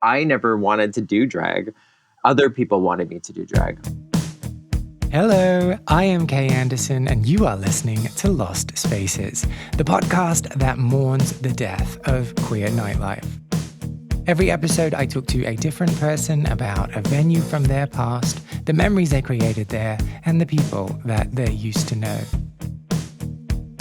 I never wanted to do drag. Other people wanted me to do drag. Hello, I am Kay Anderson, and you are listening to Lost Spaces, the podcast that mourns the death of queer nightlife. Every episode, I talk to a different person about a venue from their past, the memories they created there, and the people that they used to know.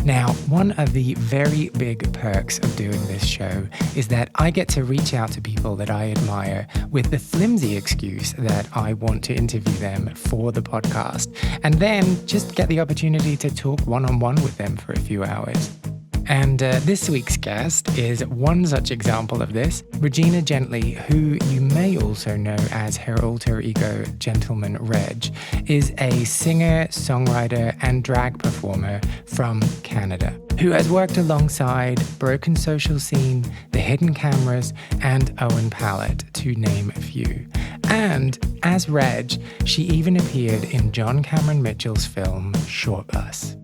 Now, one of the very big perks of doing this show is that I get to reach out to people that I admire with the flimsy excuse that I want to interview them for the podcast, and then just get the opportunity to talk one-on-one with them for a few hours. And this week's guest is one such example of this. Regina Gently, who you may also know as her alter ego Gentleman Reg, is a singer, songwriter, and drag performer from Canada, who has worked alongside Broken Social Scene, The Hidden Cameras, and Owen Pallett, to name a few. And as Reg, she even appeared in John Cameron Mitchell's film Shortbus.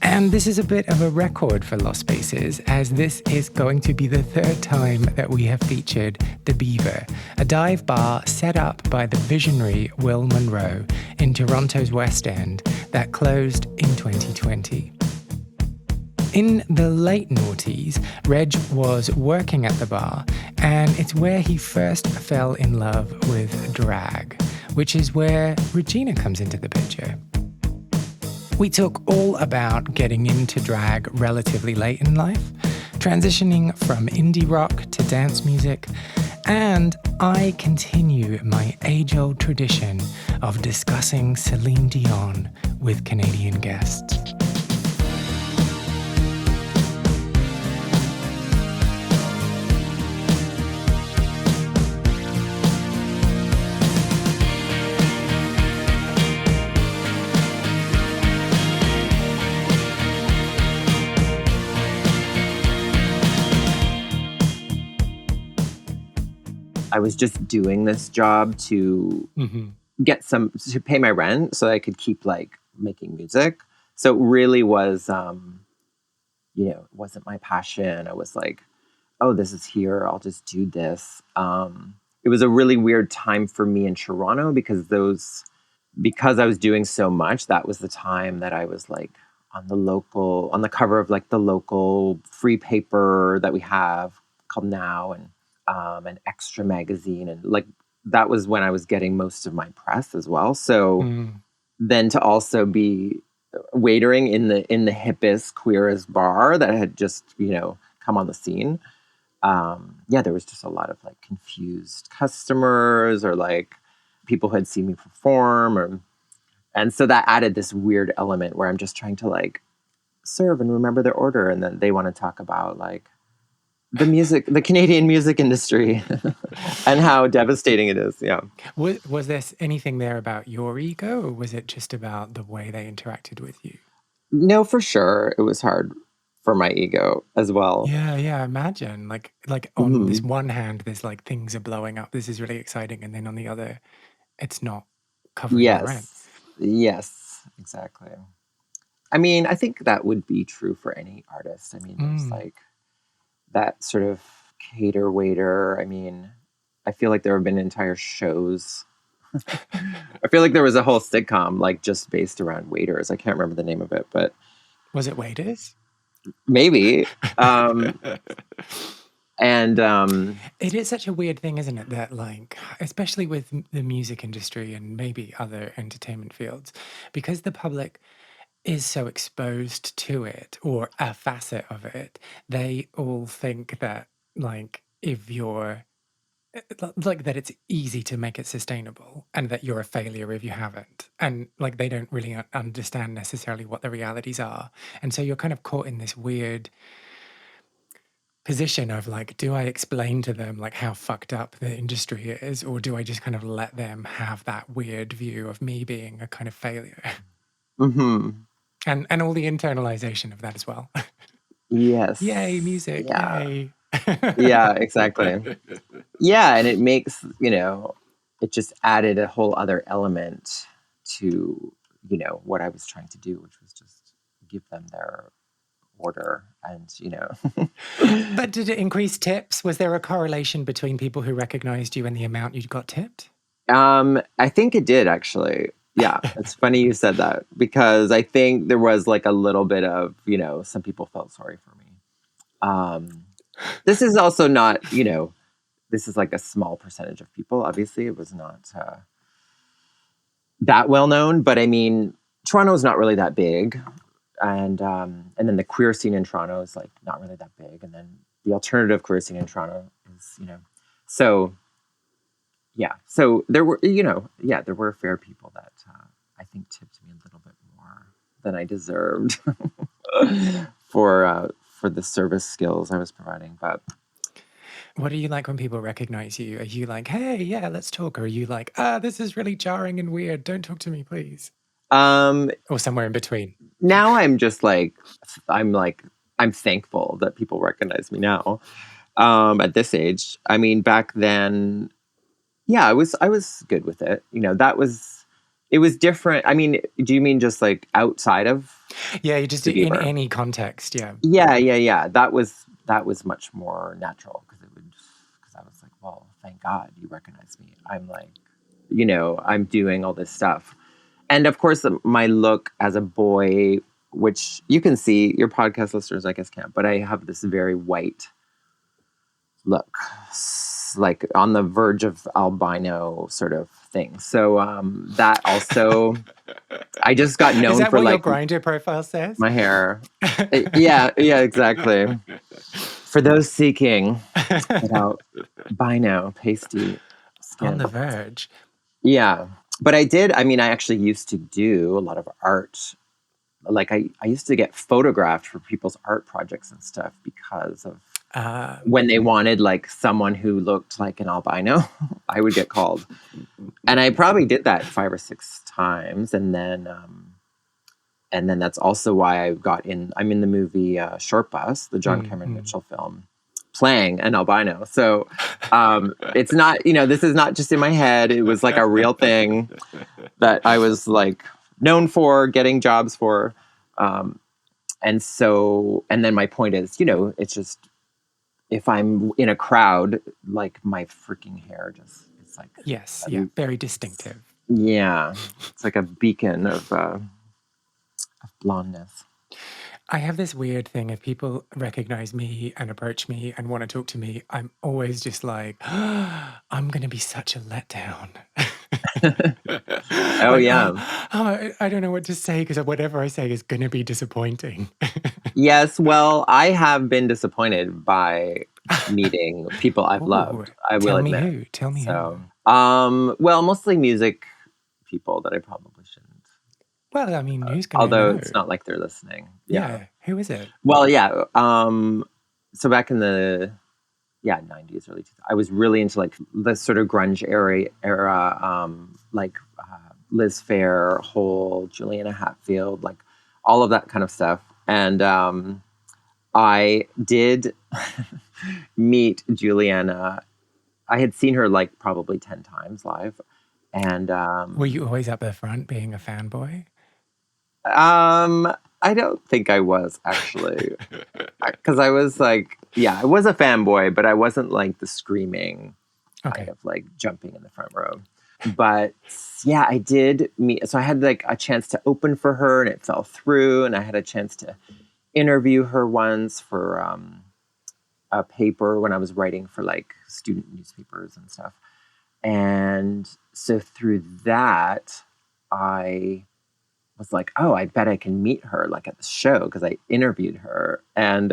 And this is a bit of a record for Lost Spaces, as this is going to be the third time that we have featured the Beaver, a dive bar set up by the visionary Will Munro in Toronto's West End that closed in 2020. In the late noughties, Reg was working at the bar, and it's where he first fell in love with drag, which is where Regina comes into the picture. We talk all about getting into drag relatively late in life, transitioning from indie rock to dance music, and I continue my age-old tradition of discussing Celine Dion with Canadian guests. I was just doing this job to to pay my rent so I could keep like making music. So it really was, it wasn't my passion. I was like, oh, this is here. I'll just do this. It was a really weird time for me in Toronto because I was doing so much, that was the time that I was like on the cover of like the local free paper that we have called Now, and an Extra magazine, and like that was when I was getting most of my press as well. So then to also be waitering in the hippest, queerest bar that had just come on the scene, there was just a lot of like confused customers or like people who had seen me perform, and so that added this weird element where I'm just trying to like serve and remember their order, and then they want to talk about like the Canadian music industry and how devastating it is. Yeah. Was there anything there about your ego, or was it just about the way they interacted with you? No, for sure. It was hard for my ego as well. Yeah. Imagine like on this one hand, there's like things are blowing up. This is really exciting. And then on the other, it's not covering the rent. Yes, exactly. I mean, I think that would be true for any artist. I mean, there's like that sort of cater waiter. I mean, I feel like there have been entire shows. I feel like there was a whole sitcom like just based around waiters. I can't remember the name of it, but was it Waiters? Maybe. It is such a weird thing, isn't it? That like, especially with the music industry and maybe other entertainment fields, because the public is so exposed to it, or a facet of it, they all think that like if you're like that it's easy to make it sustainable and that you're a failure if you haven't, and like they don't really understand necessarily what the realities are, and so you're kind of caught in this weird position of like, do I explain to them like how fucked up the industry is, or do I just kind of let them have that weird view of me being a kind of failure? And all the internalization of that as well. Yes. Yay, music. Yeah. Yay. Yeah, exactly. Yeah, and it makes, it just added a whole other element to, what I was trying to do, which was just give them their order, and But did it increase tips? Was there a correlation between people who recognized you and the amount you got tipped? I think it did, actually. Yeah, it's funny you said that, because I think there was like a little bit of, some people felt sorry for me. This is also not, this is like a small percentage of people. Obviously, it was not that well known, but I mean, Toronto's not really that big. And then the queer scene in Toronto is like not really that big. And then the alternative queer scene in Toronto is, so yeah. So there were, there were fair people that I think tipped me a little bit more than I deserved for the service skills I was providing. But what are you like when people recognize you? Are you like, hey, yeah, let's talk? Or are you like, this is really jarring and weird. Don't talk to me, please. Or somewhere in between. Now I'm just like, I'm thankful that people recognize me now at this age. I mean, back then, yeah, I was good with it. It was different. I mean, do you mean just like outside of? Yeah, you just in any context. Yeah. Yeah. That was much more natural, because I was like, well, thank God you recognize me. I'm like, I'm doing all this stuff. And of course, my look as a boy, which you can see, your podcast listeners, I guess, can't, but I have this very white look, like on the verge of albino sort of thing. So that also, I just got known Is that for what like your Grindr profile says? My hair. Yeah, exactly. For those seeking albino, pasty skin. On the verge. Yeah. But I actually used to do a lot of art. Like I used to get photographed for people's art projects and stuff, because of when they wanted like someone who looked like an albino, I would get called. And I probably did that 5 or 6 times. And then that's also why I'm in the movie Shortbus, the John Cameron Mitchell film, playing an albino. So it's not, this is not just in my head. It was like a real thing that I was like known for, getting jobs for. And then my point is, it's just, if I'm in a crowd, like my freaking hair it's like. Yes, yeah, very distinctive. Yeah, it's like a beacon of blondness. I have this weird thing. If people recognize me and approach me and want to talk to me, I'm always just like, I'm going to be such a letdown. Oh, like, yeah. I don't know what to say, because whatever I say is going to be disappointing. Yes, well, I have been disappointed by meeting people I've loved. I will admit. Tell me who. Well, mostly music people that I probably shouldn't. Well, I mean, who's going to although know? It's not like they're listening. Yeah. Who is it? Well, yeah. So back in the 90s, early 2000s, I was really into like the sort of grunge era, like Liz Phair, Hole, Juliana Hatfield, like all of that kind of stuff. And I did meet Juliana. I had seen her like probably 10 times live. And were you always up the front being a fanboy? I don't think I was, actually, because I was like, I was a fanboy, but I wasn't like the screaming kind of like jumping in the front row. But yeah, I did meet. So I had like a chance to open for her, and it fell through. And I had a chance to interview her once for a paper when I was writing for like student newspapers and stuff. And so through that, I was like, oh, I bet I can meet her like at the show, because I interviewed her. And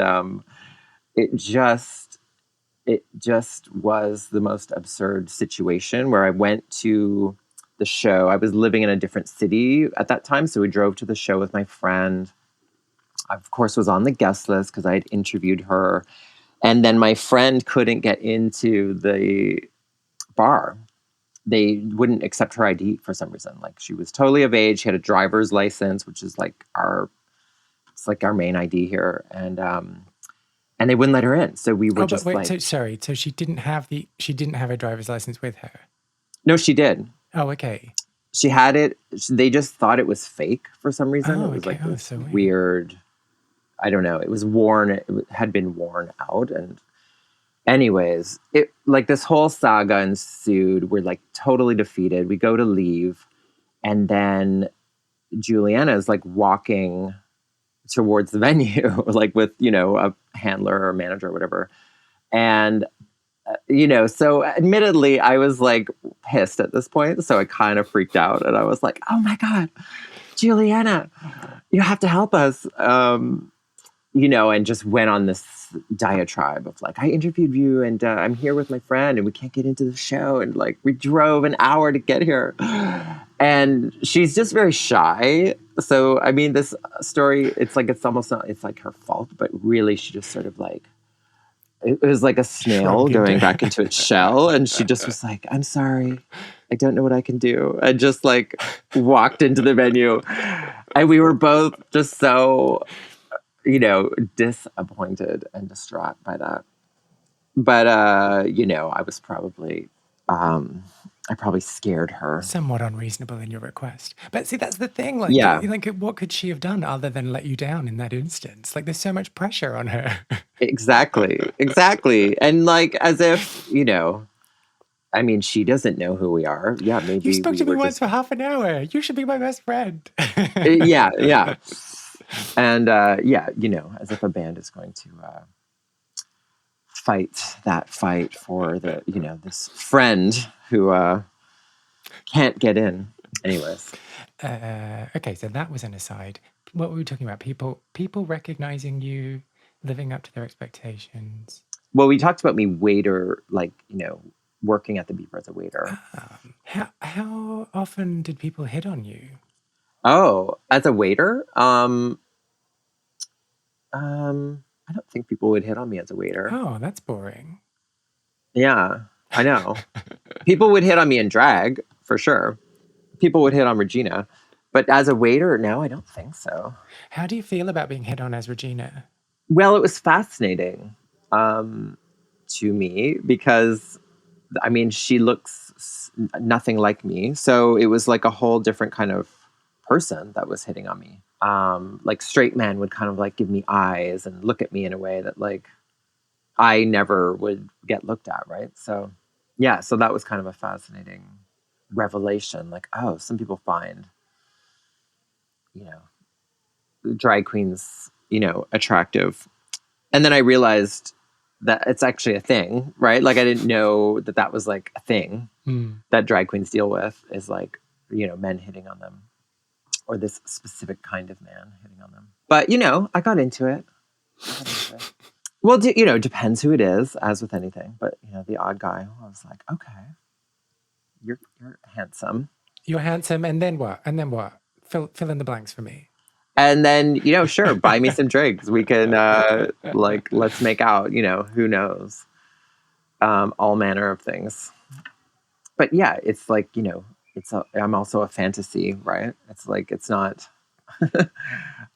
it just was the most absurd situation where I went to the show. I was living in a different city at that time, so we drove to the show with my friend. I, of course, was on the guest list because I had interviewed her. And then my friend couldn't get into the bar. They wouldn't accept her ID for some reason. Like, she was totally of age. She had a driver's license, which is like our main ID here. And they wouldn't let her in. So we were just like... So she didn't have a driver's license with her? No, she did. Oh, okay. She had it. They just thought it was fake for some reason. It was like this so weird I don't know, it was worn, it had been worn out. And anyways, it like this whole saga ensued. We're like totally defeated. We go to leave, and then Juliana is like walking towards the venue, like with, you know, a handler or manager or whatever. And, you know, so admittedly, I was like pissed at this point. So I kind of freaked out and I was like, oh my God, Juliana, you have to help us. You know, and just went on this diatribe of like, I interviewed you and I'm here with my friend and we can't get into the show. And like, we drove an hour to get here. And she's just very shy. So, I mean, this story, it's like, it's almost not, it's like her fault, but really she just sort of like, it was like a snail going back into its shell. And she just was like, I'm sorry. I don't know what I can do. And just like walked into the venue. And we were both just so, you know, disappointed and distraught by that. But, you know, I was probably, I probably scared her. Somewhat unreasonable in your request. But see, that's the thing. Like, Yeah. like, what could she have done other than let you down in that instance? Like, there's so much pressure on her. Exactly. And like, as if, you know, I mean, she doesn't know who we are. Yeah, maybe you spoke to me once for half an hour. You should be my best friend. Yeah. And yeah, you know, as if a band is going to fight that fight for the, you know, this friend who can't get in. Anyways. Okay, so that was an aside. What were we talking about? People recognizing you, living up to their expectations. Well, we talked about me waiter, like, you know, working at the Beaver as a waiter. How often did people hit on you? Oh, as a waiter? I don't think people would hit on me as a waiter. Oh, that's boring. Yeah, I know. People would hit on me in drag, for sure. People would hit on Regina. But as a waiter, no, I don't think so. How do you feel about being hit on as Regina? Well, it was fascinating to me because, I mean, she looks nothing like me. So it was like a whole different kind of person that was hitting on me. Like straight men would kind of like give me eyes and look at me in a way that like I never would get looked at, right? So yeah, so that was kind of a fascinating revelation. Like, oh, some people find, you know, drag queens, you know, attractive. And then I realized that it's actually a thing, right? Like I didn't know that that was like a thing that drag queens deal with, is like, you know, men hitting on them, or this specific kind of man hitting on them. But, you know, I got into it. Well, you know, depends who it is, as with anything. But, you know, the odd guy, I was like, okay, you're handsome. You're handsome, and then what? And then what? Fill in the blanks for me. And then, you know, sure, buy me some drinks. We can, like, let's make out, you know, who knows? All manner of things. But yeah, it's like, you know, I'm also a fantasy, right? It's like, it's not,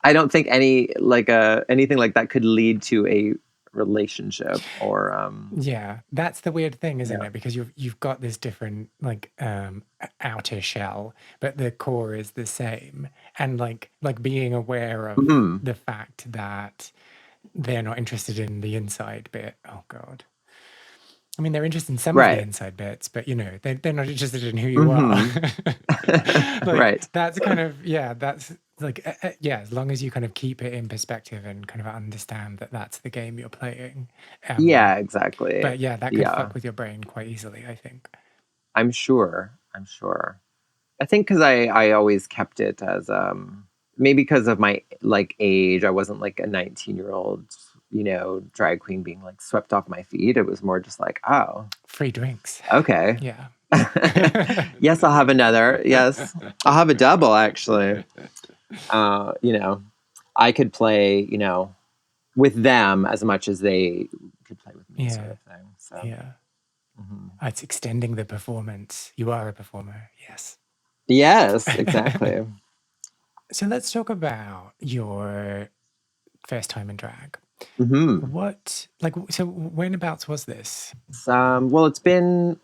I don't think anything like that could lead to a relationship or yeah, that's the weird thing, isn't it? Because you've got this different like outer shell, but the core is the same. And like being aware of the fact that they're not interested in the inside bit. Oh God. I mean, they're interested in some of the inside bits, but you know, they're not interested in who you are. Like, right. That's kind of, yeah, that's like, yeah, as long as you kind of keep it in perspective and kind of understand that that's the game you're playing. Yeah, exactly. But yeah, that could fuck with your brain quite easily, I think. I'm sure. I think because I always kept it as, maybe because of my like age, I wasn't like a 19-year-old, you know, drag queen being like swept off my feet. It was more just like, oh, free drinks. Okay. Yeah. Yes, I'll have another. Yes, I'll have a double actually. You know, I could play, you know, with them as much as they could play with me, sort of thing. So yeah. It's extending the performance. You are a performer. Yes. Yes, exactly. So let's talk about your first time in drag. What, like, so whenabouts was this? Well, it's been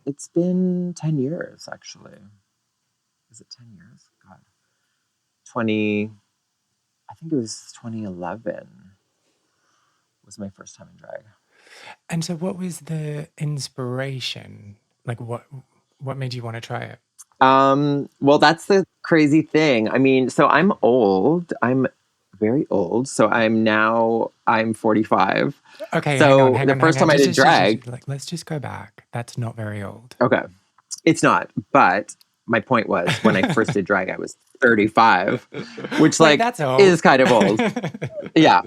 10 years actually. Is it 10 years? God, 20. I think it was 2011 was my first time in drag. And so what was the inspiration? Like what made you want to try it? Well, that's the crazy thing. I mean, so I'm old. I'm very old. So I'm 45. Okay, So hang the on. first time I did drag. Like, let's just go back. That's not very old. Okay. It's not. But my point was when I first did drag, I was 35, which Wait, like that's old. is kind of old. Yeah,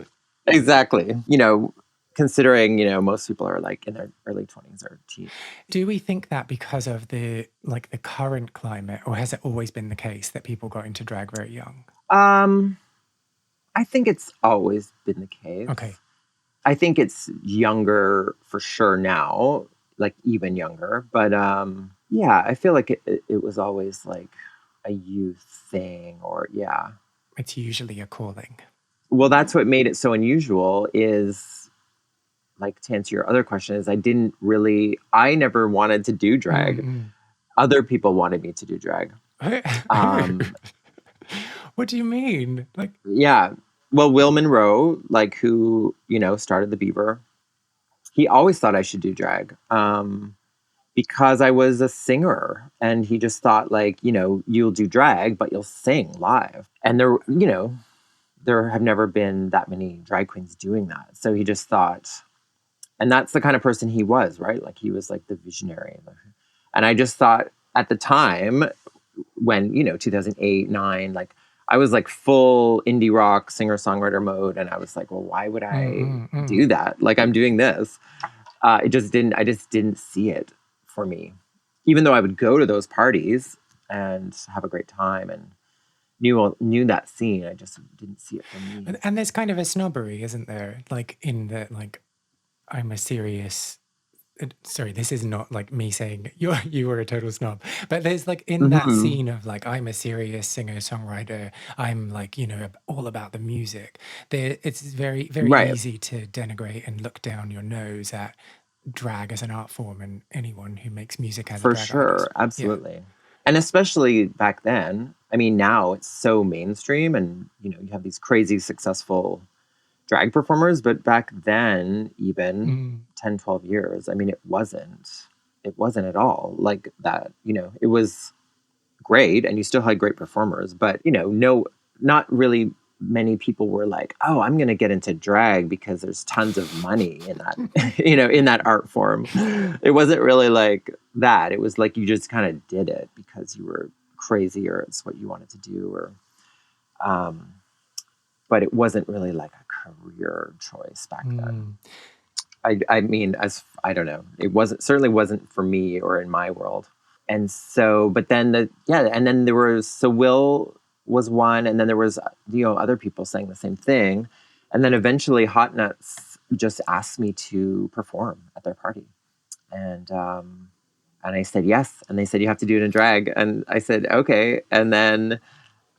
exactly. You know, considering, you know, most people are like in their early 20s or teens. Do we think that because of the current climate, or has it always been the case that people got into drag very young? I think it's always been the case. Okay. I think it's younger for sure now, like even younger. But yeah, I feel like it was always like a youth thing, or yeah. It's usually a calling. Well, that's what made it so unusual is, like, to answer your other question, is I never wanted to do drag. Mm-hmm. Other people wanted me to do drag. What do you mean? Like, yeah. Well, Will Munro, like, who, you know, started the Beaver, he always thought I should do drag because I was a singer. And he just thought, like, you know, you'll do drag, but you'll sing live. And there, you know, there have never been that many drag queens doing that. So he just thought, and that's the kind of person he was, right? Like, he was like the visionary. And I just thought at the time when, you know, 2008, 9, like, I was like full indie rock singer songwriter mode. And I was like, well, why would I do that? Like, I'm doing this. I just didn't see it for me, even though I would go to those parties and have a great time and knew that scene. I just didn't see it for me. And there's kind of a snobbery, isn't there? Like, in the, like, I'm a serious, sorry, this is not like me saying you were a total snob, but there's like in that scene of like, I'm a serious singer songwriter, I'm like, you know, all about the music. It's very easy to denigrate and look down your nose at drag as an art form and anyone who makes music as a drag artist. Absolutely. Yeah. And especially back then. I mean, now it's so mainstream, and you know, you have these crazy successful drag performers, but back then, even 10, 12 years, I mean, it wasn't at all like that. You know, it was great and you still had great performers, but you know, not really many people were like, oh, I'm going to get into drag because there's tons of money in that, you know, in that art form. It wasn't really like that. It was like, you just kind of did it because you were crazy or it's what you wanted to do, or, but it wasn't really like a career choice back then. I mean, I don't know, certainly wasn't for me or in my world. And so, but then and then there was, so Will was one, and then there was, you know, other people saying the same thing. And then eventually Hot Nuts just asked me to perform at their party. And I said yes. And they said, you have to do it in drag. And I said, okay. And then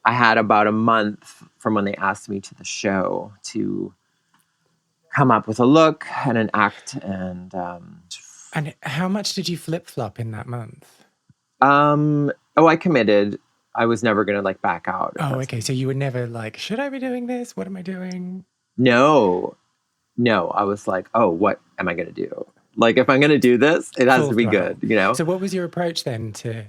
I had about a month from when they asked me to the show to come up with a look and an act. And how much did you flip-flop in that month? I committed. I was never going to like back out. Oh, okay. So you were never like, should I be doing this? What am I doing? No. I was like, oh, what am I going to do? Like, if I'm going to do this, it has to be good, you know? So what was your approach then to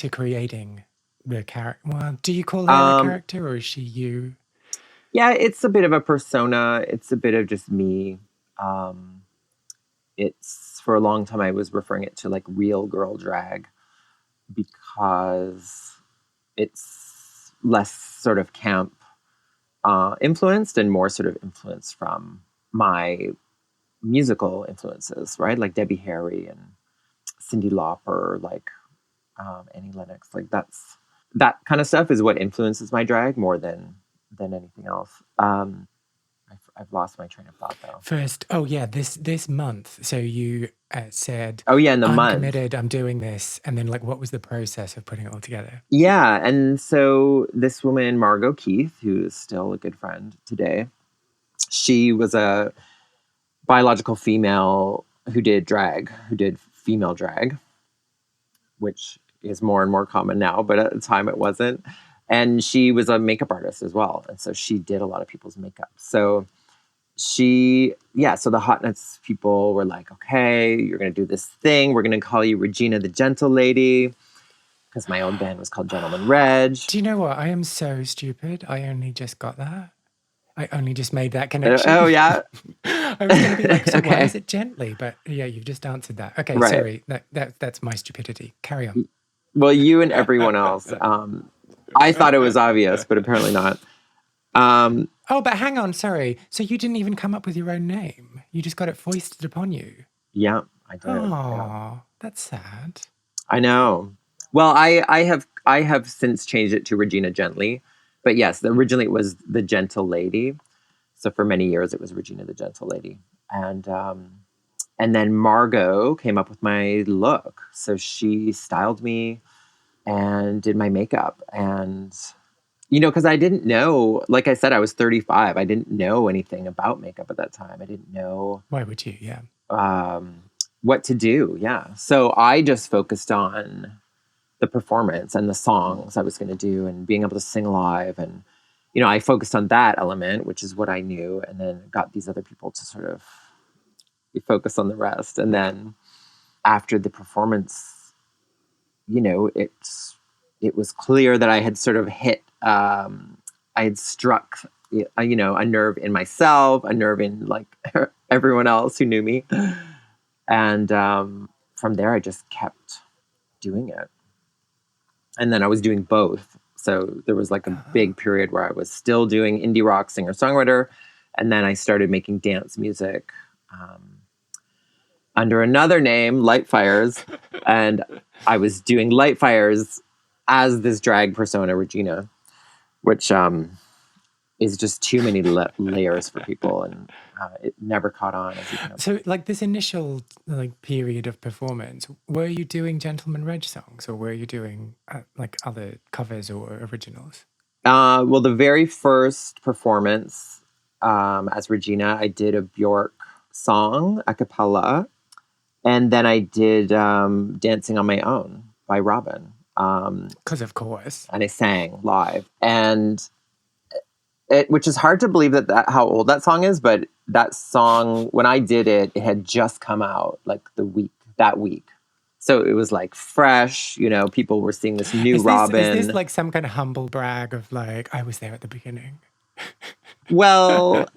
creating the character? Well, do you call her a character, or is she you? Yeah, it's a bit of a persona. It's a bit of just me. It's, for a long time, I was referring it to like real girl drag because it's less sort of camp influenced and more sort of influenced from my musical influences, right? Like Debbie Harry and Cyndi Lauper, like Annie Lennox. Like that kind of stuff is what influences my drag more than anything else. I've lost my train of thought though. First, this month. So you said, in the month. I'm committed, I'm doing this. And then like, what was the process of putting it all together? Yeah. And so this woman, Margot Keith, who is still a good friend today, she was a biological female who did female drag, which is more and more common now, but at the time it wasn't. And she was a makeup artist as well. And so she did a lot of people's makeup. So so the Hot Nuts people were like, okay, you're going to do this thing. We're going to call you Regina the Gentle Lady, because my old band was called Gentleman Reg. Do you know what? I am so stupid. I only just got that. I only just made that connection. Oh, yeah? I was going to be like, so Okay. why is it gently? But yeah, you've just answered that. Okay, Right. sorry. That's my stupidity. Carry on. Well, you and everyone else. I thought it was obvious, but apparently not. But hang on, sorry. So you didn't even come up with your own name. You just got it foisted upon you. Yeah, I did. Oh, that's sad. I know. Well, I have since changed it to Regina Gently. But yes, originally it was the Gentle Lady. So for many years it was Regina the Gentle Lady. And then Margot came up with my look. So she styled me and did my makeup. And, because I didn't know, like I said, I was 35. I didn't know anything about makeup at that time. I didn't know. Why would you? Yeah. What to do. Yeah. So I just focused on the performance and the songs I was going to do and being able to sing live. And, I focused on that element, which is what I knew. And then got these other people to sort of focus on the rest. And then after the performance, it was clear that I had sort of hit, I had struck, a nerve in myself, a nerve in like everyone else who knew me. And from there, I just kept doing it. And then I was doing both. So there was like a big period where I was still doing indie rock, singer-songwriter. And then I started making dance music under another name, Lightfires. And I was doing Lightfires as this drag persona, Regina, which is just too many layers for people. And it never caught on. As you know. So like this initial period of performance, were you doing Gentleman Reg songs or were you doing like other covers or originals? Well, the very first performance as Regina, I did a Bjork song, a cappella. And then I did Dancing on My Own by Robin. Because of course. And I sang live. And which is hard to believe that how old that song is, but that song, when I did it, it had just come out like that week. So it was like fresh, people were seeing this new Robin. Is this like some kind of humble brag of like, I was there at the beginning? Well,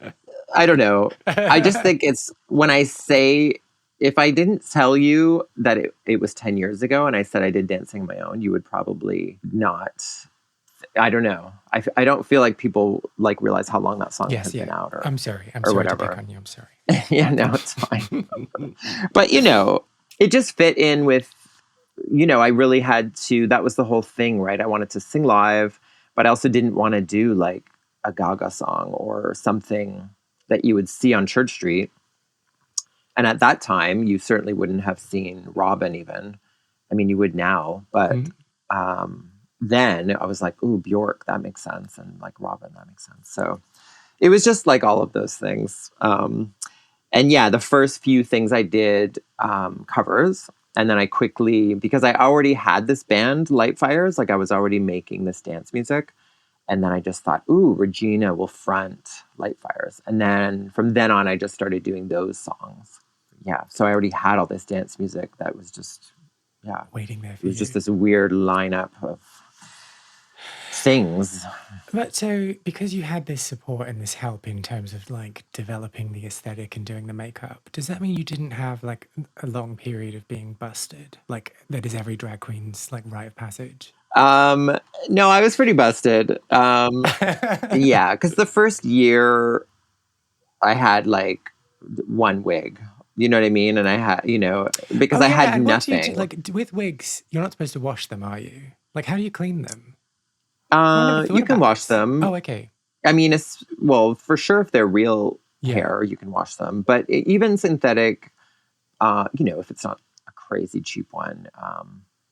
I don't know. I just think it's when I say, if I didn't tell you that it was 10 years ago and I said I did Dancing on My Own, you would probably not. I don't know. I don't feel like people like realize how long that song has been out. Or, I'm sorry. I'm sorry whatever. to pick on you. I'm sorry. Yeah, no, it's fine. But, it just fit in with, I really had to, that was the whole thing, right? I wanted to sing live, but I also didn't want to do like a Gaga song or something that you would see on Church Street. And at that time, you certainly wouldn't have seen Robin even. I mean, you would now, but then I was like, ooh, Bjork, that makes sense. And like Robin, that makes sense. So it was just like all of those things. And yeah, the first few things I did covers. And then I quickly, because I already had this band, Lightfires, like I was already making this dance music. And then I just thought, ooh, Regina will front Lightfires. And then from then on, I just started doing those songs. Yeah. So I already had all this dance music that was just, waiting there for you. It was just this weird lineup of things. But so because you had this support and this help in terms of like developing the aesthetic and doing the makeup, does that mean you didn't have like a long period of being busted? Like that is every drag queen's like rite of passage? No, I was pretty busted. Yeah, because the first year I had like one wig. You know what I mean? And I had, because I had nothing. Like with wigs, you're not supposed to wash them, are you? Like, how do you clean them? You can wash them. Oh, okay. I mean, for sure, if they're real hair, you can wash them. But even synthetic, if it's not a crazy cheap one,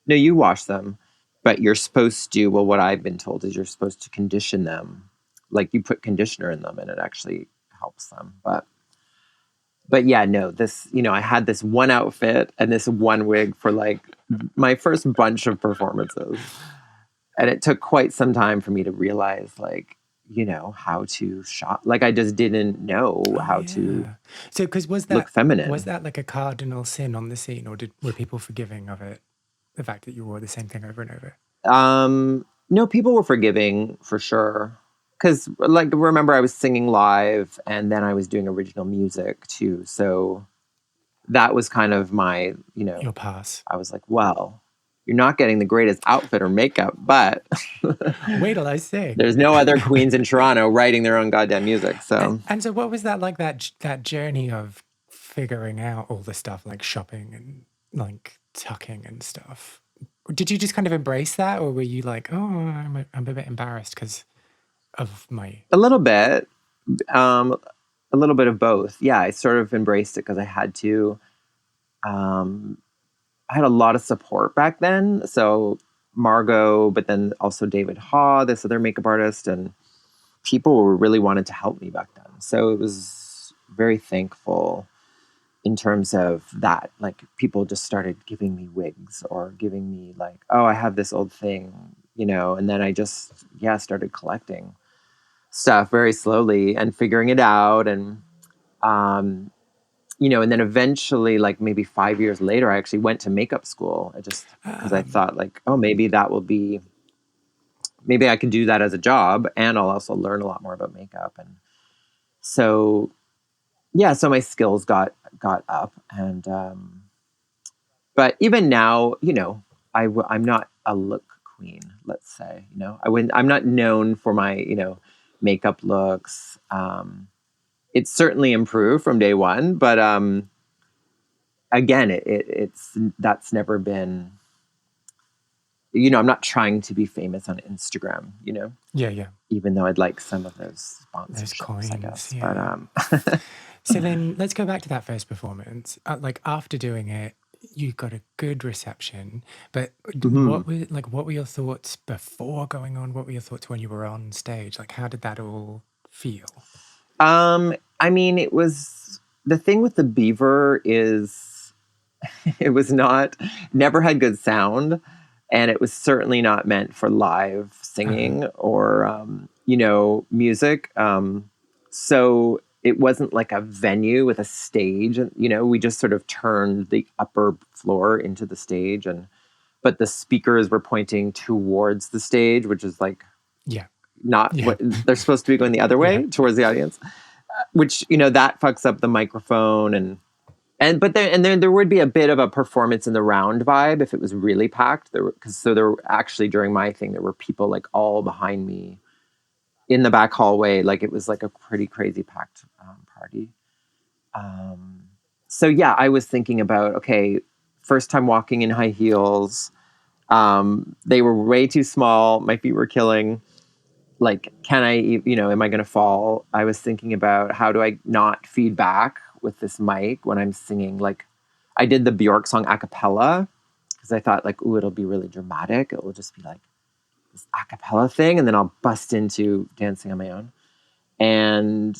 no, you wash them. But you're supposed to, what I've been told is you're supposed to condition them. Like you put conditioner in them and it actually helps them. But yeah, no, this, I had this one outfit and this one wig for like my first bunch of performances. And it took quite some time for me to realize, like, you know, how to shop. Like, I just didn't know how to So, because look was feminine. that like a cardinal sin on the scene, or were people forgiving of it? The fact that you wore the same thing over and over. No, people were forgiving for sure. Because, like, remember, I was singing live, and then I was doing original music too. So that was kind of my, you know, Your pass. I was like, well, you're not getting the greatest outfit or makeup, but wait till I sing. There's no other queens in Toronto writing their own goddamn music. So, and so what was that like, that journey of figuring out all the stuff like shopping and like tucking and stuff? Did you just kind of embrace that, or were you like, oh, I'm a bit embarrassed because of my... a little bit, um, a little bit of both. Yeah, I sort of embraced it because I had to. I had a lot of support back then. So Margot, but then also David Haw, this other makeup artist, and people really wanted to help me back then. So it was very thankful in terms of that. Like, people just started giving me wigs or giving me like, oh, I have this old thing, you know, and then I just, started collecting stuff very slowly and figuring it out. And, you know, and then eventually, like maybe 5 years later, I actually went to makeup school. Because I thought like, oh, maybe I could do that as a job, and I'll also learn a lot more about makeup. And so, so my skills got up. And, but even now, you know, I'm not a look queen, let's say, you know, I'm not known for my, you know, makeup looks. It's certainly improved from day one, but, again, that's never been, you know, I'm not trying to be famous on Instagram, you know? Yeah. Even though I'd like some of those sponsorships, Those coins, I guess. yeah. But, so then let's go back to that first performance. Like, after doing it, you got a good reception, but what were your thoughts before going on? What were your thoughts when you were on stage? Like, how did that all feel? I mean, it was, the thing with the Beaver is it was never had good sound, and it was certainly not meant for live singing or, you know, music. So it wasn't like a venue with a stage. You know, we just sort of turned the upper floor into the stage, but the speakers were pointing towards the stage, which is like, not what they're supposed to be, going the other way towards the audience, which, you know, that fucks up the microphone. But then there would be a bit of a performance in the round vibe if it was really packed. There were actually, during my thing, there were people like all behind me in the back hallway. Like, it was like a pretty crazy packed party. So yeah, I was thinking about, okay, first time walking in high heels. They were way too small. My feet were killing. Like, can I, you know, am I going to fall? I was thinking about, how do I not feedback with this mic when I'm singing? Like, I did the Bjork song a cappella because I thought, like, ooh, it'll be really dramatic. It will just be like this a cappella thing, and then I'll bust into dancing on my own. And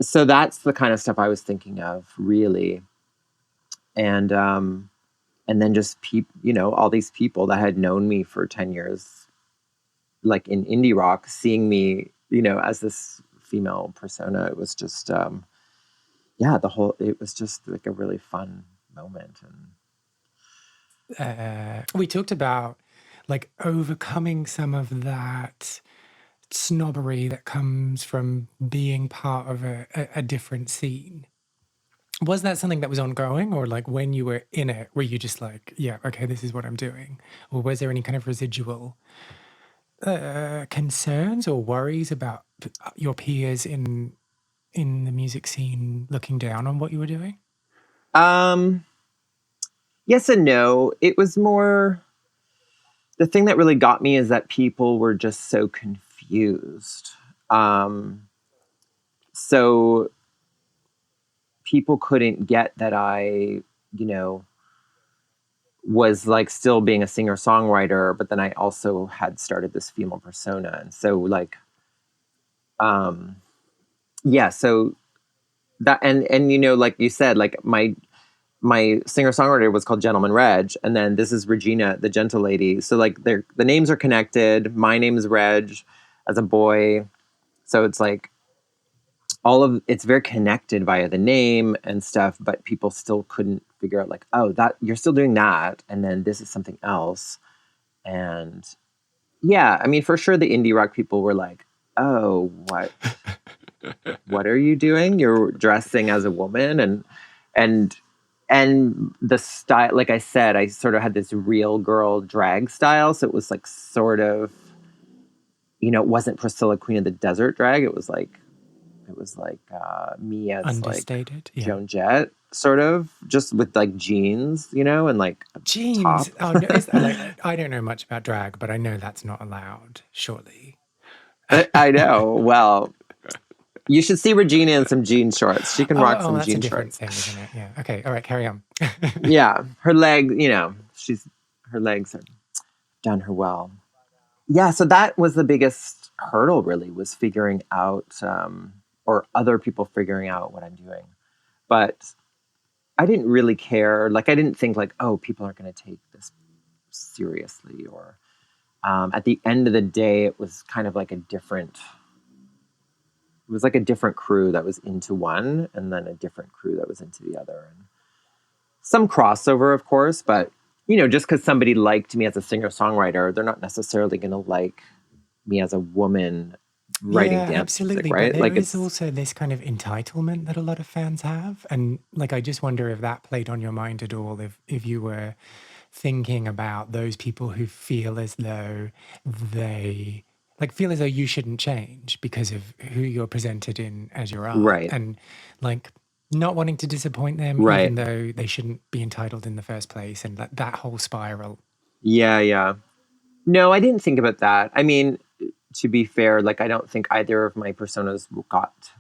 so that's the kind of stuff I was thinking of, really. And then just you know, all these people that had known me for 10 years, like in indie rock, seeing me, you know, as this female persona. It was just, it was just like a really fun moment. And we talked about like overcoming some of that snobbery that comes from being part of a different scene. Was that something that was ongoing, or like when you were in it, were you just like, yeah, okay, this is what I'm doing? Or was there any kind of residual concerns or worries about your peers in the music scene looking down on what you were doing? Yes and no. It was more, the thing that really got me is that people were just so confused. So people couldn't get that I, you know, was like still being a singer-songwriter, but then I also had started this female persona. And so like, so that, and you know, like you said, like my singer-songwriter was called Gentleman Reg, and then this is Regina, the gentle lady. So like the names are connected. My name is Reg as a boy. So it's like it's very connected via the name and stuff, but people still couldn't figure out like, oh, that you're still doing that, and then this is something else. And yeah, I mean, for sure the indie rock people were like, oh, what are you doing? You're dressing as a woman, and the style, like I said, I sort of had this real girl drag style. So it was like sort of, it wasn't Priscilla Queen of the Desert drag. It was like me as understated, like Joan Jett, sort of, just with like jeans, and like a jeans. top. Oh no, is that, like, I don't know much about drag, but I know that's not allowed, surely. I know. Well, you should see Regina in some jean shorts. She can rock some that's jean a different shorts. thing, isn't it? Yeah. Okay. All right. Carry on. Yeah, her leg. Her legs have done her well. Yeah, so that was the biggest hurdle. Really, was figuring out, or other people figuring out what I'm doing. But I didn't really care. Like, I didn't think like, oh, people aren't going to take this seriously. Or at the end of the day, it was kind of like a different crew that was into one, and then a different crew that was into the other. And some crossover, of course, but just because somebody liked me as a singer-songwriter, they're not necessarily going to like me as a woman writing dance absolutely. music, right? But there Like, is also this kind of entitlement that a lot of fans have, and like I just wonder if that played on your mind at all. If you were thinking about those people who feel as though they feel as though you shouldn't change because of who you're presented in as your art, right, and like not wanting to disappoint them, even right. though they shouldn't be entitled in the first place, and that whole spiral. Yeah. No, I didn't think about that. I mean, to be fair, like, I don't think either of my personas got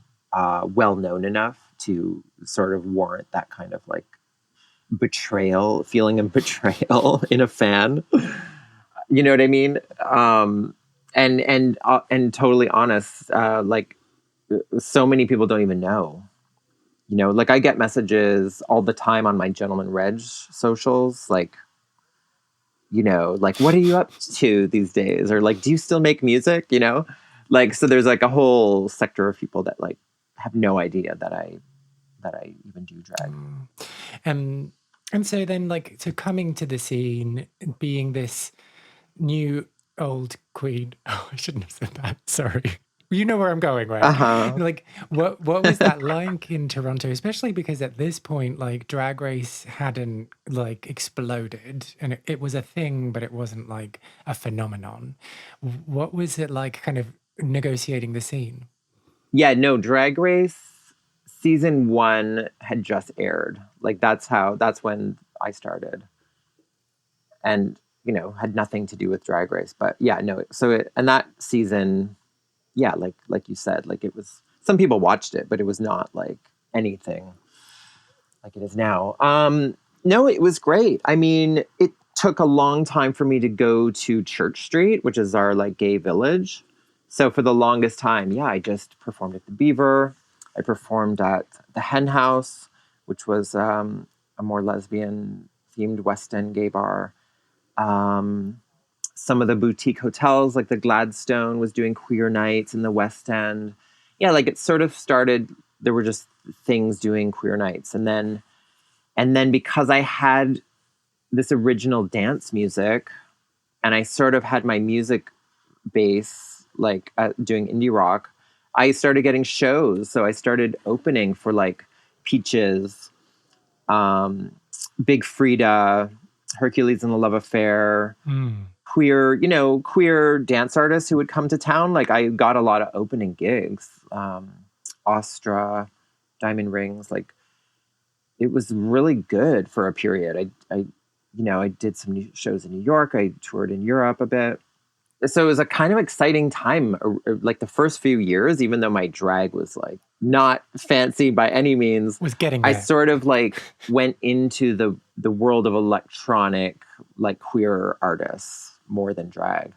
well known enough to sort of warrant that kind of like feeling of betrayal in a fan. You know what I mean? And totally honest, like, so many people don't even know. Like, I get messages all the time on my Gentleman Reg socials, like, like, what are you up to these days? Or like, do you still make music? Like, so there's like a whole sector of people that like have no idea that I even do drag. And so then, like, so coming to the scene, being this new old queen. Oh, I shouldn't have said that. Sorry. You know where I'm going, right? Uh-huh. Like, what was that like in Toronto? Especially because at this point, like, Drag Race hadn't like exploded, and it was a thing, but it wasn't like a phenomenon. What was it like, kind of negotiating the scene? Yeah, no, Drag Race season 1 had just aired. Like, that's when I started. And, had nothing to do with Drag Race. But yeah, no, and that season, yeah, like you said, like, it was, some people watched it, but it was not like anything like it is now. No, it was great. I mean, it took a long time for me to go to Church Street, which is our like gay village. So for the longest time, yeah, I just performed at the Beaver. I performed at the Hen House, which was a more lesbian themed West End gay bar. Some of the boutique hotels, like the Gladstone, was doing queer nights in the West End. Yeah, like, it sort of started, there were just things doing queer nights. And then because I had this original dance music, and I sort of had my music base, like, doing indie rock, I started getting shows. So I started opening for like Peaches, Big Frida, Hercules and the Love Affair, queer dance artists who would come to town. Like, I got a lot of opening gigs, Ostra, Diamond Rings. Like, it was really good for a period. I did some shows in New York. I toured in Europe a bit. So it was a kind of exciting time, like the first few years, even though my drag was like not fancy by any means. Was getting I there. sort of like went into the world of electronic, like, queer artists more than drag.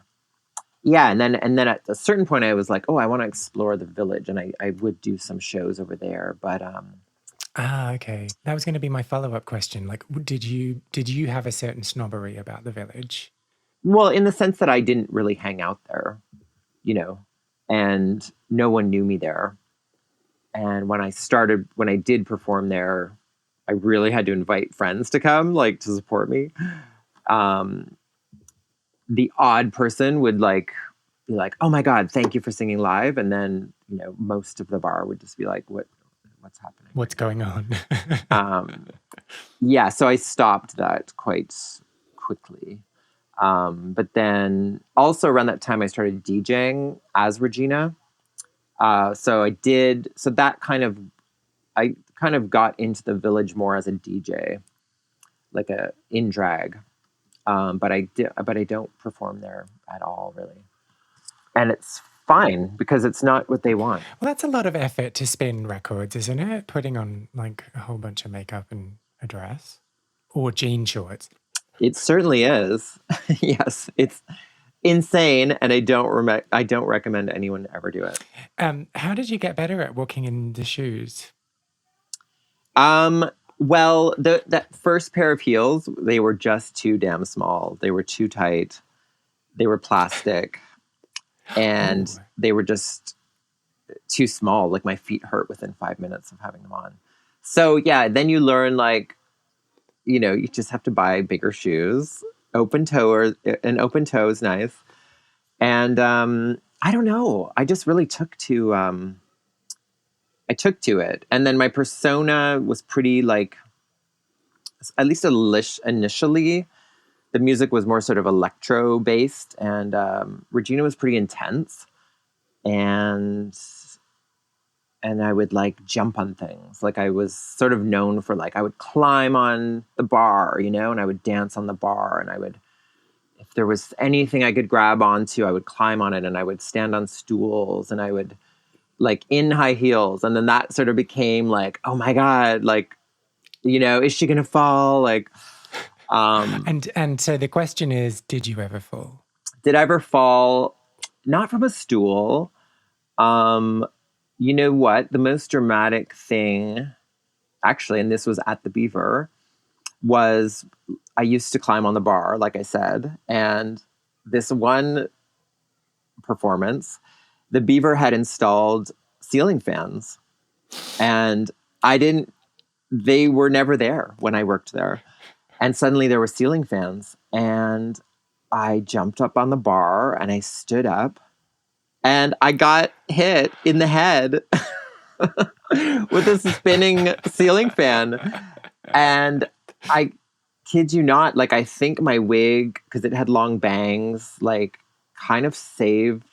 Yeah, and then at a certain point I was like, oh, I want to explore the village, and I would do some shows over there. But Okay. That was going to be my follow-up question. Like, did you have a certain snobbery about the village? Well, in the sense that I didn't really hang out there, you know, and no one knew me there. And when I did perform there, I really had to invite friends to come, like, to support me. Um, the odd person would like be like, "Oh my God, thank you for singing live," and then most of the bar would just be like, "What's happening? What's going on?" Yeah, so I stopped that quite quickly. But then also around that time, I started DJing as Regina. So that I kind of got into the village more as a DJ, like in drag. But I don't perform there at all, really. And it's fine because it's not what they want. Well, that's a lot of effort to spin records, isn't it? Putting on like a whole bunch of makeup and a dress or jean shorts. It certainly is. Yes, it's insane, and I don't recommend anyone ever do it. How did you get better at walking in the shoes? Well, that first pair of heels, they were just too damn small. They were too tight. They were plastic, and they were just too small. Like my feet hurt within 5 minutes of having them on. So yeah, then you learn you just have to buy bigger shoes. An open toe is nice. And I don't know. I just really took to it. And then my persona was pretty at least initially, the music was more sort of electro based, and Regina was pretty intense. And I would jump on things. Like I was sort of known for I would climb on the bar, and I would dance on the bar, and if there was anything I could grab onto, I would climb on it, and I would stand on stools, and I would in high heels. And then that sort of became oh my God, is she going to fall? And so the question is, did you ever fall? Did I ever fall? Not from a stool. You know what? The most dramatic thing, actually, and this was at the Beaver, was I used to climb on the bar, like I said, and this one performance, the Beaver had installed ceiling fans, and they were never there when I worked there. And suddenly there were ceiling fans, and I jumped up on the bar and I stood up, and I got hit in the head with a spinning ceiling fan. And I kid you not, I think my wig, because it had long bangs, kind of saved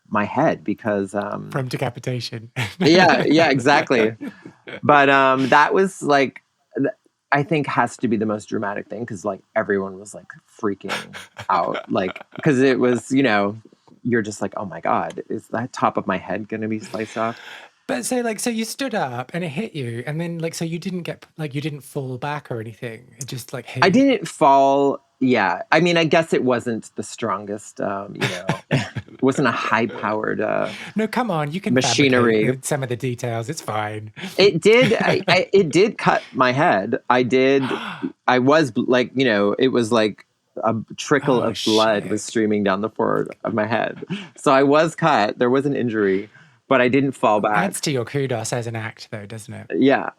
my head because from decapitation. yeah, exactly. But that was I think has to be the most dramatic thing, because everyone was freaking out, because it was you're just oh my God, is that top of my head going to be sliced off? But so you stood up and it hit you, and then so you didn't get you didn't fall back or anything. It just hit I you. didn't fall. Yeah, I mean, I guess it wasn't the strongest. It wasn't a high-powered. No, come on, you can machinery. fabricate some of the details. It's fine. It did. It did cut my head. I did. I was it was a trickle of blood was streaming down the forehead of my head. So I was cut. There was an injury, but I didn't fall back. Adds to your kudos as an act, though, doesn't it? Yeah.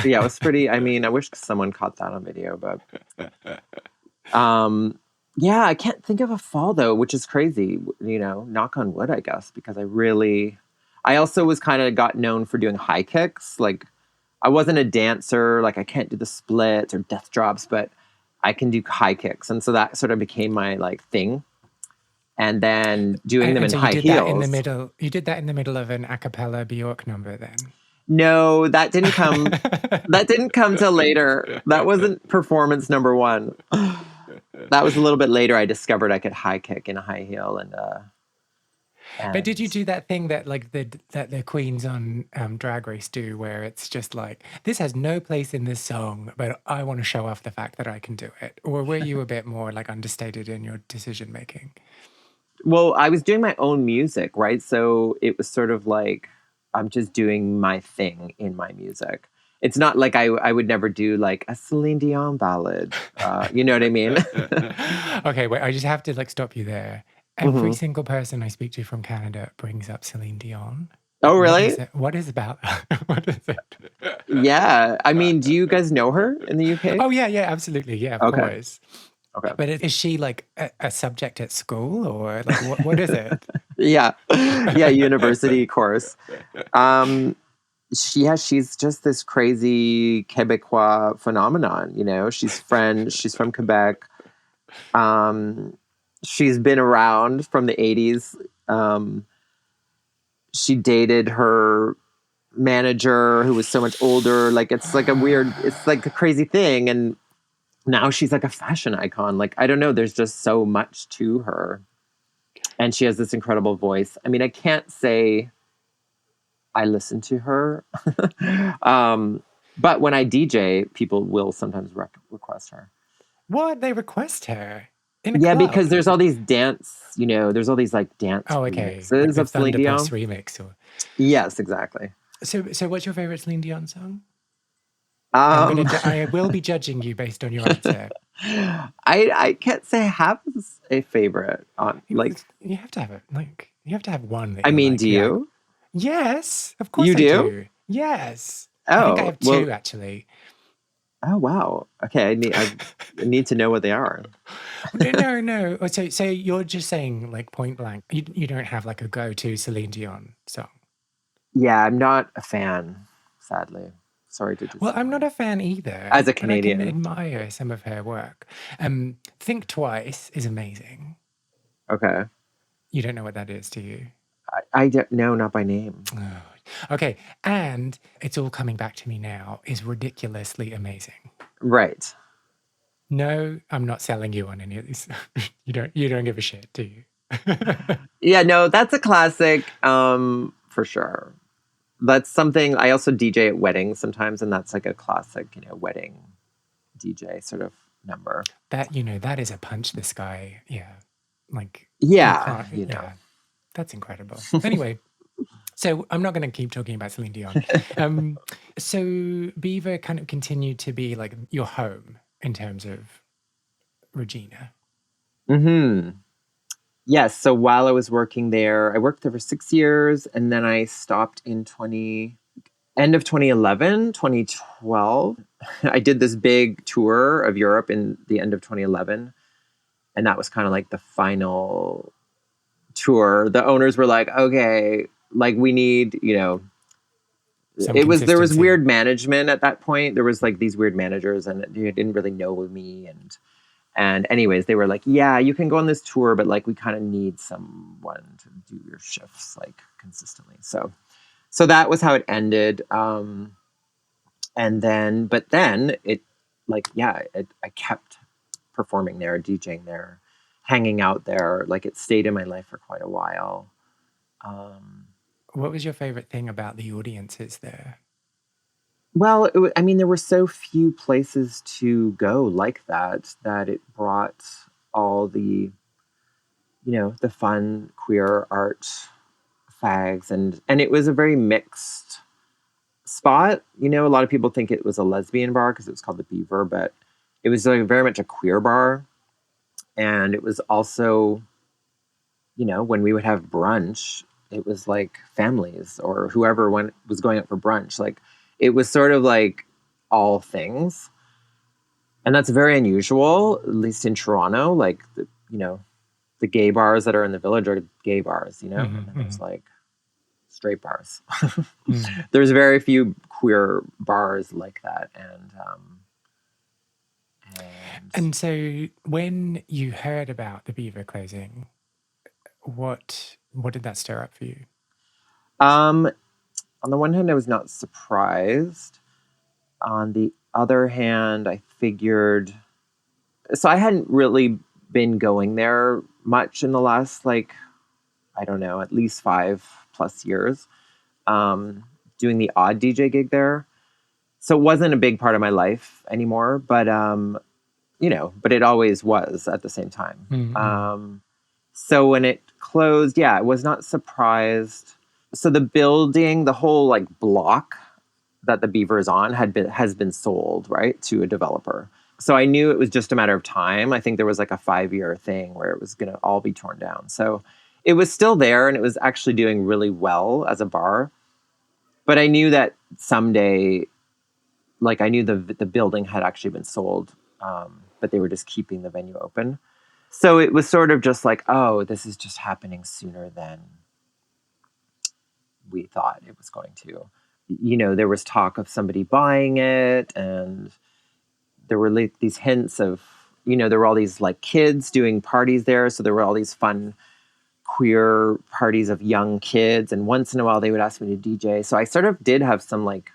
Yeah, it was pretty. I mean, I wish someone caught that on video, but yeah, I can't think of a fall though, which is crazy. Knock on wood, I guess, because I also was kind of got known for doing high kicks. I wasn't a dancer. I can't do the splits or death drops, but I can do high kicks, and so that sort of became my thing. And then doing them in high heels. You did that in the middle of an a cappella Bjork number, then. No, that didn't come. That didn't come till later. That wasn't performance number one. That was a little bit later. I discovered I could high kick in a high heel, and but did you do that thing that that the queens on Drag Race do, where it's just this has no place in this song, but I want to show off the fact that I can do it? Or were you a bit more understated in your decision making? Well, I was doing my own music, right? So it was sort of I'm just doing my thing in my music. It's not like I would never do like a Celine Dion ballad. You know what I mean? Okay, wait, I just have to like stop you there. Every single person I speak to from Canada brings up Celine Dion. Oh, What really? is it? What is about what is it? Yeah. I mean, do you guys know her in the UK? Oh, yeah, absolutely. Yeah, of Okay. course. Okay. But is she like a subject at school or like what is it? Yeah. Yeah, university course. She's just this crazy Quebecois phenomenon, you know. She's from Quebec. She's been around from the 80s. She dated her manager who was so much older. Like it's like a crazy thing. And now she's like a fashion icon. Like, I don't know, there's just so much to her. And she has this incredible voice. I mean, I can't say I listen to her. But when I DJ, people will sometimes request her. What? They request her in a Yeah, club? because there's all these dance, there's all these like dance remixes Like the of Celine Dion. Thunderpuss remix. Yes, exactly. So what's your favorite Celine Dion song? I will be judging you based on your answer. I can't say I have a favorite on like. You have to have it. Like you have to have one. That I mean, like, do you? Yes, of course you I do. Yes. Oh, I think I have two actually. Oh wow. Okay, I need to know what they are. No. So you're just saying like point blank. You don't have like a go-to Celine Dion song. Yeah, I'm not a fan, sadly. Sorry to disappoint. Well, I'm not a fan either. As a Canadian. I can admire some of her work. Think Twice is amazing. Okay. You don't know what that is, do you? I don't know, not by name. Oh. Okay. And It's All Coming Back to Me Now is ridiculously amazing. Right. No, I'm not selling you on any of these. You don't give a shit, do you? Yeah, no, that's a classic, for sure. That's something I also DJ at weddings sometimes, and that's like a classic, wedding DJ sort of number. That that is a punch this guy. Yeah. Like yeah, that's incredible. Anyway, so I'm not going to keep talking about Celine Dion. So Beaver kind of continued to be like your home in terms of Regina. Yes. So while I was working there, I worked there for 6 years, and then I stopped in end of 2011, 2012. I did this big tour of Europe in the end of 2011. And that was kind of like the final tour. The owners were like, okay, like we need, there was weird management at that point. There was like these weird managers, and they didn't really know me. And anyways, they were like, yeah, you can go on this tour, but like we kind of need someone to do your shifts like consistently. So that was how it ended. But then it like, yeah, I kept performing there, DJing there, hanging out there. Like it stayed in my life for quite a while. What was your favorite thing about the audiences there? Well, there were so few places to go like that it brought all the, the fun queer art fags, and it was a very mixed spot. A lot of people think it was a lesbian bar because it was called the Beaver, but it was like very much a queer bar. And it was also, when we would have brunch, it was like families or whoever was going out for brunch. Like it was sort of like all things. And that's very unusual, at least in Toronto. Like, the gay bars that are in the village are gay bars, and then there's like straight bars. There's very few queer bars like that. And so when you heard about the Beaver closing, what did that stir up for you? On the one hand, I was not surprised. On the other hand, I figured... So I hadn't really been going there much in the last, like, I don't know, at least 5+ years, doing the odd DJ gig there. So it wasn't a big part of my life anymore, but, but it always was at the same time. Mm-hmm. So when it closed, yeah, I was not surprised. So the building, the whole like block that the Beaver is on has been sold, right, to a developer. So I knew it was just a matter of time. I think there was like a 5-year thing where it was going to all be torn down. So it was still there, and it was actually doing really well as a bar. But I knew that someday, like I knew the building had actually been sold, but they were just keeping the venue open. So it was sort of just like, oh, this is just happening sooner than we thought it was going to. You know, there was talk of somebody buying it, and there were like these hints of, you know, there were all these like kids doing parties there. So there were all these fun queer parties of young kids. And once in a while they would ask me to DJ. So I sort of did have some like,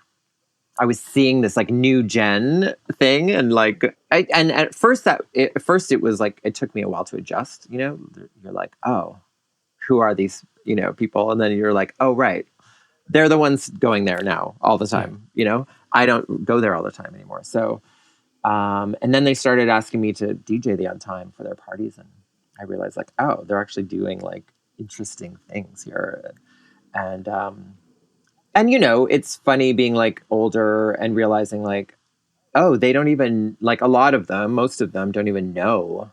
I was seeing this like new gen thing. And like, and at first it was like, it took me a while to adjust, you know, you're like, oh, who are these, you know, people? And then you're like, oh, right. They're the ones going there now all the time. You know, I don't go there all the time anymore. So, and then they started asking me to DJ the On Time for their parties. And I realized like, oh, they're actually doing like interesting things here. And you know, it's funny being like older and realizing like, oh, they don't even like a lot of them, most of them don't even know.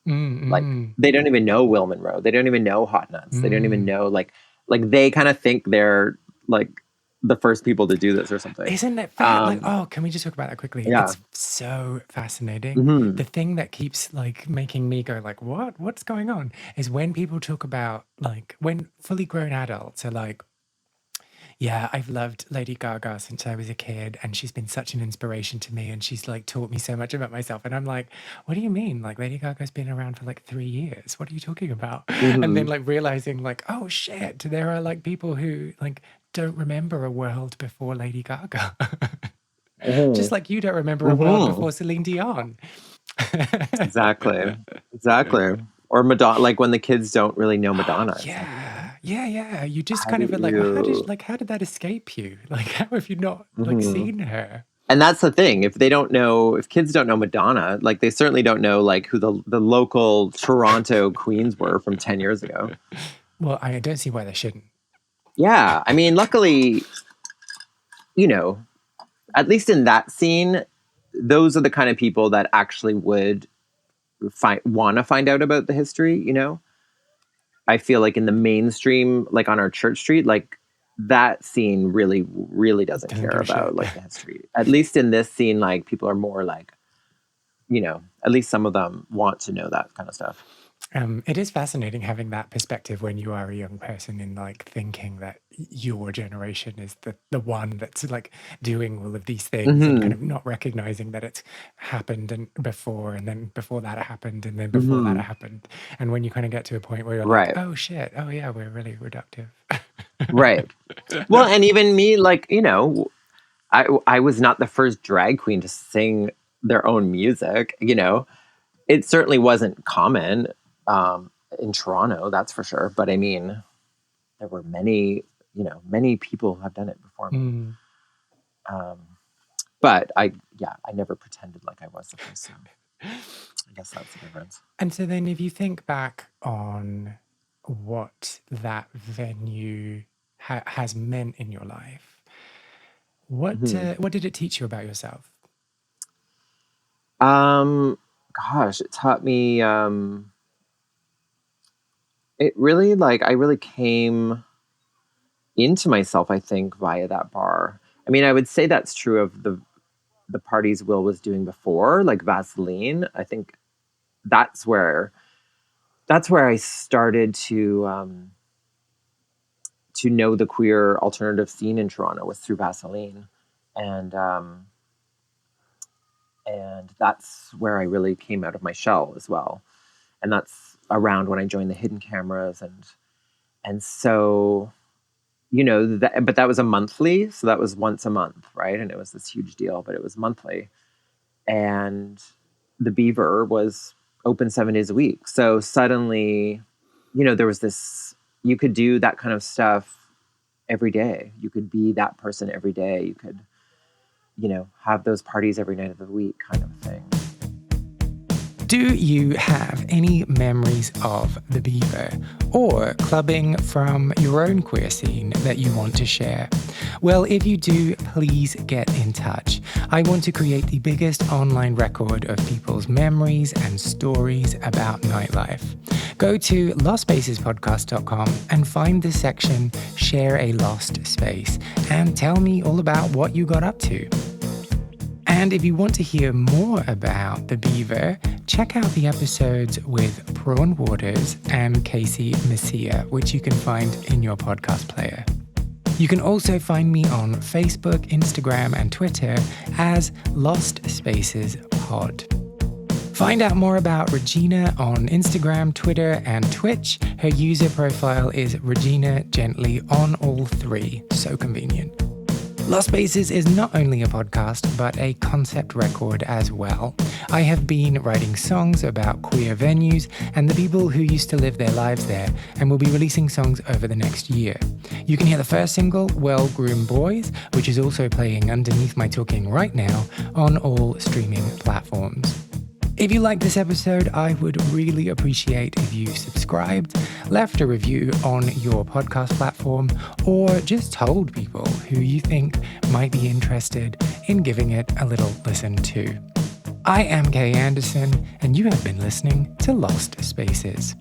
Like they don't even know Will Munro. They don't even know Hot Nuts. They don't even know like they kind of think they're like the first people to do this or something. Isn't it like, oh, can we just talk about that quickly? Yeah. It's so fascinating. Mm-hmm. The thing that keeps like making me go like, what's going on is when people talk about like when fully grown adults are like, yeah, I've loved Lady Gaga since I was a kid, and she's been such an inspiration to me, and she's like taught me so much about myself. And I'm like, what do you mean? Like Lady Gaga's been around for like 3 years. What are you talking about? Mm-hmm. And then like realizing like, oh shit, there are like people who like don't remember a world before Lady Gaga. Just like you don't remember a world before Celine Dion. Exactly. Or Madonna, like when the kids don't really know Madonna. Yeah. You just kind of are like, well, how did that escape you? Like, how have you not like seen her? And that's the thing. If kids don't know Madonna, like they certainly don't know like who the local Toronto queens were from 10 years ago. Well, I don't see why they shouldn't. Yeah. I mean, luckily, you know, at least in that scene, those are the kind of people that actually would want to find out about the history, you know? I feel like in the mainstream, like on our Church Street, like that scene really, really doesn't care about like the history. At least in this scene, like people are more like, you know, at least some of them want to know that kind of stuff. It is fascinating having that perspective when you are a young person in like thinking that your generation is the one that's like doing all of these things and kind of not recognizing that it's happened and then before that it happened and then before that it happened. And when you kind of get to a point where you're like, oh shit, oh yeah, we're really reductive. Right. Well, and even me, like, you know, I was not the first drag queen to sing their own music, you know. It certainly wasn't common in Toronto, that's for sure. But I mean, there were many people who have done it before me. But I never pretended like I was the first. So I guess that's the difference. And so then if you think back on what that venue has meant in your life, what did it teach you about yourself? Gosh, it taught me, it really, like, I really came into myself, I think, via that bar. I mean, I would say that's true of the parties Will was doing before, like Vaseline. I think that's where I started to know the queer alternative scene in Toronto was through Vaseline. And that's where I really came out of my shell as well. And that's around when I joined the Hidden Cameras. And so, you know, but that was a monthly. So that was once a month, right? And it was this huge deal, but it was monthly. And the Beaver was open 7 days a week. So suddenly, you know, there was this, you could do that kind of stuff every day. You could be that person every day. You could, you know, have those parties every night of the week kind of thing. Do you have any memories of the Beaver or clubbing from your own queer scene that you want to share? Well, if you do, please get in touch. I want to create the biggest online record of people's memories and stories about nightlife. Go to lostspacespodcast.com and find the section Share a Lost Space and tell me all about what you got up to. And if you want to hear more about the Beaver, check out the episodes with Prawn Waters and Casey Messia, which you can find in your podcast player. You can also find me on Facebook, Instagram, and Twitter as Lost Spaces Pod. Find out more about Regina on Instagram, Twitter, and Twitch. Her user profile is Regina Gently on all three. So convenient. Lost Spaces is not only a podcast, but a concept record as well. I have been writing songs about queer venues and the people who used to live their lives there, and will be releasing songs over the next year. You can hear the first single, Well Groomed Boys, which is also playing underneath my talking right now on all streaming platforms. If you like this episode, I would really appreciate if you subscribed, left a review on your podcast platform, or just told people who you think might be interested in giving it a little listen too. I am Kay Anderson, and you have been listening to Lost Spaces.